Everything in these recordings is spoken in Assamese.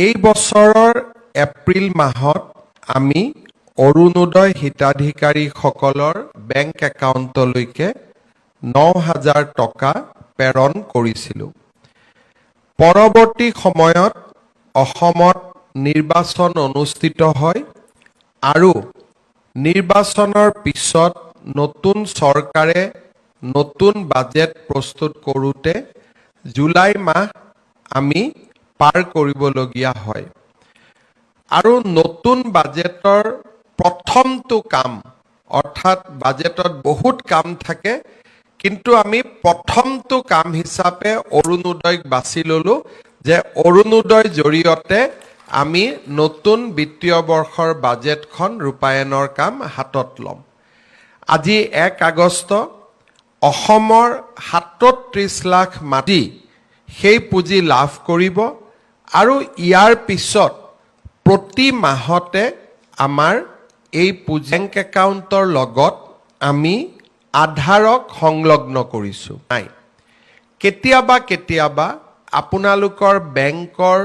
এই বছৰৰ এপ্ৰিল মাহত আমি অৰুণোদয় হিতাধিকাৰীসকলৰ বেংক একাউণ্টলৈকে ৯,০০০ টকা প্ৰেৰণ কৰিছিলোঁ। পৰৱৰ্তী সময়ত অসমত নিৰ্বাচন অনুষ্ঠিত হয় আৰু নিৰ্বাচনৰ পিছত নতুন চৰকাৰে নতুন বাজেট প্ৰস্তুত কৰোঁতে জুলাই মাহ আমি পাৰ কৰিবলগীয়া হয় আৰু নতুন বাজেটৰ প্ৰথমটো কাম অৰ্থাৎ বাজেটত বহুত কাম থাকে কিন্তু আমি প্ৰথমটো কাম হিচাপে অৰুণোদয়ক বাছি ললো যে অৰুণোদয়ৰ জৰিয়তে আমি নতুন বিত্তীয় বৰ্ষৰ বাজেটখন ৰূপায়ণৰ কাম হাতত ল'ম। আজি ১ আগষ্ট অসমৰ ৩৭ লাখ মাটি সেই পুঁজি লাভ কৰিব আৰু ইয়াৰ পিছত প্ৰতি মাহতে আমাৰ এই বেংক একাউণ্টৰ লগত আমি আধাৰক সংলগ্ন কৰিছোঁ। নাই কেতিয়াবা আপোনালোকৰ বেংকৰ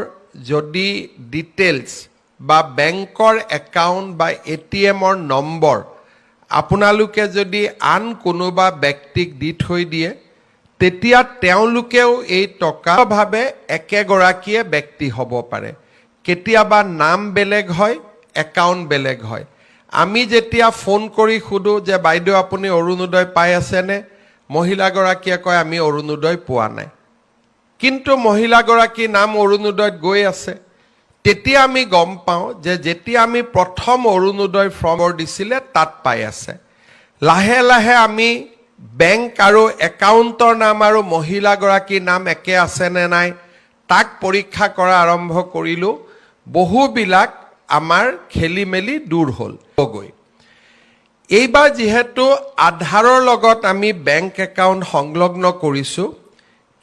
যদি ডিটেইলছ বা বেংকৰ একাউণ্ট বা এটিএমৰ নম্বৰ আপোনালোকে যদি আন কোনোবা ব্যক্তিক দি থৈ দিয়ে তেতিয়া তেওঁলোকেও এই টকাভাৱে একেগৰাকীয়ে ব্যক্তি হ'ব পাৰে। কেতিয়াবা নাম বেলেগ হয়, একাউণ্ট বেলেগ হয়। আমি যেতিয়া ফোন কৰি সুধো যে বাইদেউ আপুনি অৰুণোদয় পাই আছেনে, মহিলাগৰাকীয়ে কয় আমি অৰুণোদয় পোৱা নাই, কিন্তু মহিলাগৰাকীৰ নাম অৰুণোদয়ত গৈ আছে। তেতিয়া আমি গম পাওঁ যে যেতিয়া আমি প্ৰথম অৰুণোদয় ফৰ্মৰ দিছিলে তাত পাই আছে। লাহে লাহে আমি বেংক আৰু একাউণ্টৰ নাম আৰু মহিলাগৰাকীৰ নাম একে আছেনে নাই তাক পৰীক্ষা কৰা আৰম্ভ কৰিলোঁ। বহুবিলাক আমাৰ খেলি মেলি দূৰ হ'ল। এইবাৰ যিহেতু আধাৰৰ লগত আমি বেংক একাউণ্ট সংলগ্ন কৰিছোঁ,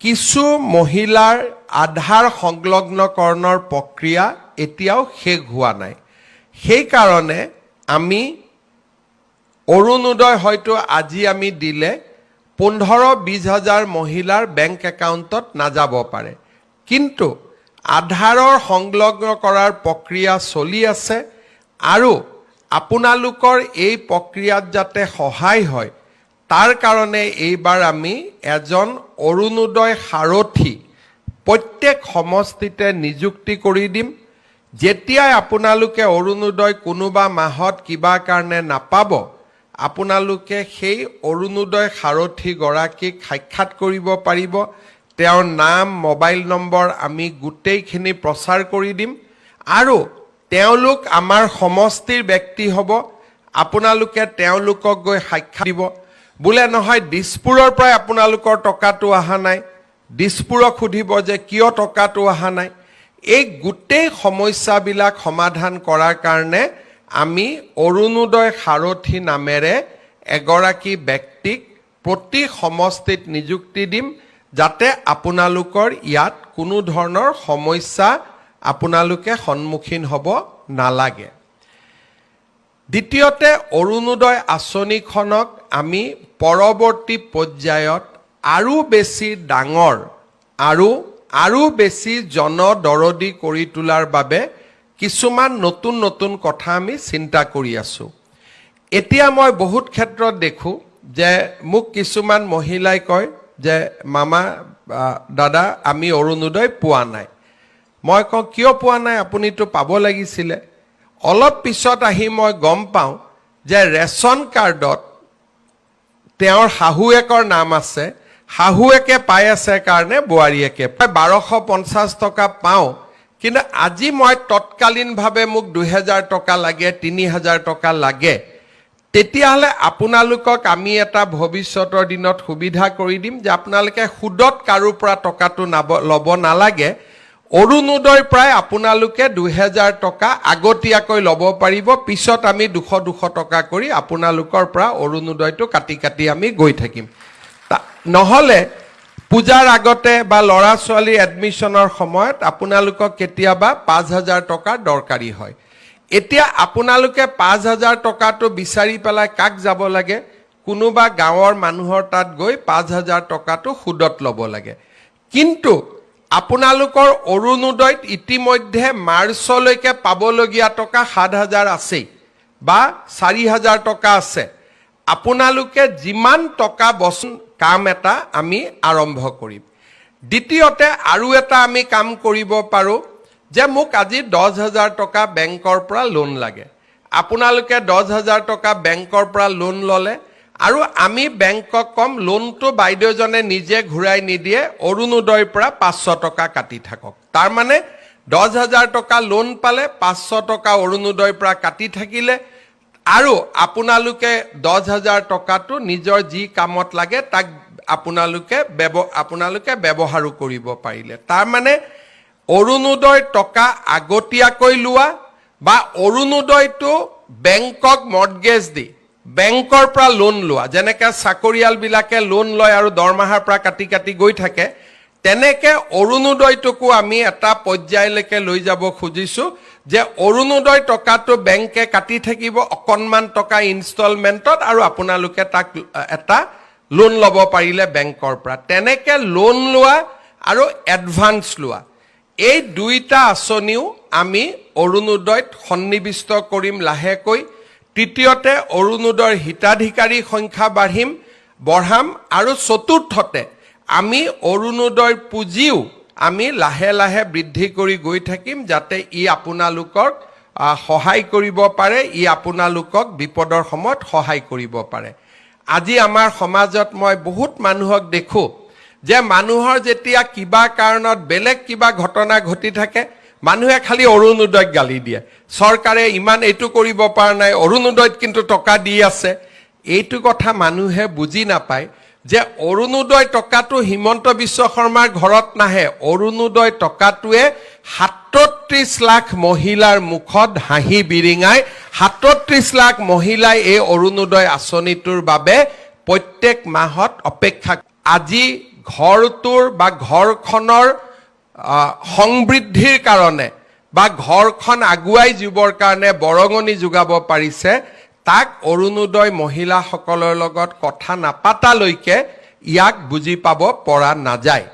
কিছু মহিলাৰ আধাৰ সংলগ্নকৰণৰ প্ৰক্ৰিয়া এতিয়াও শেষ হোৱা নাই। সেইকাৰণে আমি অৰুণোদয় হয়তো আজি আমি দিলে ১৫-২০ হাজাৰ মহিলাৰ বেংক একাউণ্টত নাযাব পাৰে, কিন্তু আধাৰৰ সংলগ্ন কৰাৰ প্ৰক্ৰিয়া চলি আছে আৰু আপোনালোকৰ এই প্ৰক্ৰিয়াত যাতে সহায় হয় তাৰ কাৰণে এইবাৰ আমি এজন অৰুণোদয় সাৰথী প্ৰত্যেক সমষ্টিতে নিযুক্তি কৰি দিম। যেতিয়াই আপোনালোকে অৰুণোদয় কোনোবা মাহত কিবা কাৰণে নাপাব আপোনালোকে সেই অৰুণোদয় সাৰথীগৰাকীক সাক্ষাৎ কৰিব পাৰিব। তেওঁৰ নাম, মোবাইল নম্বৰ আমি গোটেইখিনি প্ৰচাৰ কৰি দিম আৰু তেওঁলোক আমাৰ সমষ্টিৰ ব্যক্তি হ'ব। আপোনালোকে তেওঁলোকক গৈ সাক্ষাৎ দিব। বোলে নহয় দিছপুৰৰ পৰাই আপোনালোকৰ টকাটো অহা নাই, দিছপুৰক সুধিব যে কিয় টকাটো অহা নাই। এই গোটেই সমস্যাবিলাক সমাধান কৰাৰ কাৰণে আমি অৰুণোদয় সাৰথী নামেৰে এগৰাকী ব্যক্তিক প্ৰতি সমষ্টিত নিযুক্তি দিম যাতে আপোনালোকৰ ইয়াত কোনো ধৰণৰ সমস্যা আপোনালোকে সন্মুখীন হ'ব নালাগে। দ্বিতীয়তে অৰুণোদয় আঁচনিখনক আমি পৰৱৰ্তী পৰ্যায়ত আৰু বেছি ডাঙৰ আৰু বেছি জনদৰদী কৰি তোলাৰ বাবে কিছুমান নতুন কথা আমি চিন্তা কৰি আছোঁ। এতিয়া মই বহুত ক্ষেত্ৰত দেখোঁ যে মোক কিছুমান মহিলাই কয় যে মামা দাদা আমি অৰুণোদয় পোৱা নাই। মই কওঁ কিয় পোৱা নাই, আপুনিতো পাব লাগিছিলে। অলপ পিছত আহি মই গম পাওঁ যে ৰেচন কাৰ্ডত তেওঁৰ শাহুৱেকৰ নাম আছে, শাহুৱেকে পাই আছে কাৰণে বোৱাৰীয়েকে ১২৫০ টকা পাওঁ, কিন্তু আজি মই তৎকালীনভাৱে মোক ২,০০০ টকা লাগে, ৩,০০০ টকা লাগে। তেতিয়াহ'লে আপোনালোকক আমি এটা ভৱিষ্যতৰ দিনত সুবিধা কৰি দিম যে আপোনালোকে সুদত কাৰোৰ পৰা টকাটো ল'ব নালাগে। অৰুণোদয়ৰ পৰাই আপোনালোকে ২,০০০ টকা আগতীয়াকৈ ল'ব পাৰিব। পিছত আমি ২০০ টকা কৰি আপোনালোকৰ পৰা অৰুণোদয়টো কাটি আমি গৈ থাকিম। নহ'লে পূজাৰ আগতে বা ল'ৰা ছোৱালী এডমিশ্যনৰ সময়ত আপোনালোকক কেতিয়াবা ৫,০০০ টকাৰ দৰকাৰী হয়। এতিয়া আপোনালোকে ৫,০০০ টকাটো বিচাৰি পেলাই কাক যাব লাগে? কোনোবা গাঁৱৰ মানুহৰ তাত গৈ ৫,০০০ টকাটো সুদত ল'ব লাগে। কিন্তু আপোনালোকৰ অৰুণোদয়ত ইতিমধ্যে মাৰ্চলৈকে পাবলগীয়া টকা 7,000 আছেই বা 4,000 টকা আছে। আপোনালোকে যিমান টকা কাম এটা আমি আৰম্ভ কৰিম। দ্বিতীয়তে আৰু এটা আমি কাম কৰিব পাৰোঁ যে মোক আজি 10,000 টকা বেংকৰ পৰা লোন লাগে। আপোনালোকে 10,000 টকা বেংকৰ পৰা লোন ল'লে আৰু আমি বেংকক কম লোনটো বাইদেউজনে নিজে ঘূৰাই নিদিয়ে, অৰুণোদয়ৰ পৰা 500 টকা কাটি থাকক। তাৰমানে 10,000 টকা লোন পালে 500 টকা অৰুণোদয়ৰ পৰা কাটি থাকিলে আৰু আপোনালোকে 10,000 টকাটো নিজৰ যি কামত লাগে তাক আপোনালোকে ব্যৱহাৰো কৰিব পাৰিলে। তাৰমানে অৰুণোদয়ৰ টকা আগতীয়াকৈ লোৱা বা অৰুণোদয়টো বেংকক মৰ্টগেজ দি বেংকৰ পৰা লোন লোৱা, যেনেকৈ চাকৰিয়ালবিলাকে লোন লয় আৰু দৰমহাৰ পৰা কাটি কাটি গৈ থাকে, তেনেকৈ অৰুণোদয়টোকো আমি এটা পৰ্যায়লৈকে লৈ যাব খুজিছোঁ যে অৰুণোদয় টকাটো বেংকে কাটি থাকিব অকণমান টকা ইনষ্টলমেণ্টত আৰু আপোনালোকে তাক এটা লোন ল'ব পাৰিলে বেংকৰ পৰা। তেনেকৈ লোন লোৱা আৰু এডভান্স লোৱা, এই দুইটা আঁচনিও আমি অৰুণোদয়ত সন্নিৱিষ্ট কৰিম লাহেকৈ। তৃতীয়তে অৰুণোদয়ৰ হিতাধিকাৰী সংখ্যা বঢ়াম আৰু চতুৰ্থতে আমি অৰুণোদয়ৰ পুঁজিও আমি লাহে লাহে বৃদ্ধি কৰি গৈ থাকিম, যাতে ই আপোনালোকক সহায় কৰিব পাৰে, ই আপোনালোকক বিপদৰ সময়ত সহায় কৰিব পাৰে। আজি আমাৰ সমাজত মই বহুত মানুহক দেখোঁ যে মানুহৰ যেতিয়া কিবা কাৰণত বেলেগ কিবা ঘটনা ঘটি থাকে, মানুহে খালি অৰুণোদয়ক গালি দিয়ে, চৰকাৰে ইমান এইটো কৰিব পৰা নাই, অৰুণোদয়ত কিন্তু টকা দি আছে। এইটো কথা মানুহে বুজি নাপায় যে অৰুণোদয় টকাটো হিমন্ত বিশ্ব শৰ্মাৰ ঘৰত নাহে। অৰুণোদয় টকাটোৱে 37 লাখ মহিলাৰ মুখত হাঁহি বিৰিঙাই 37 লাখ মহিলাই এই অৰুণোদয় আঁচনিটোৰ বাবে প্ৰত্যেক মাহত অপেক্ষা। আজি ঘৰটোৰ বা ঘৰখনৰ সমৃদ্ধিৰ কাৰণে বা ঘৰখন আগুৱাই যাবৰ কাৰণে বৰঙণি যোগাব পাৰিছে, তাক অৰুণোদয় মহিলাসকলৰ লগত কথা নাপাতালৈকে ইয়াক বুজি পাব পৰা নাযায়।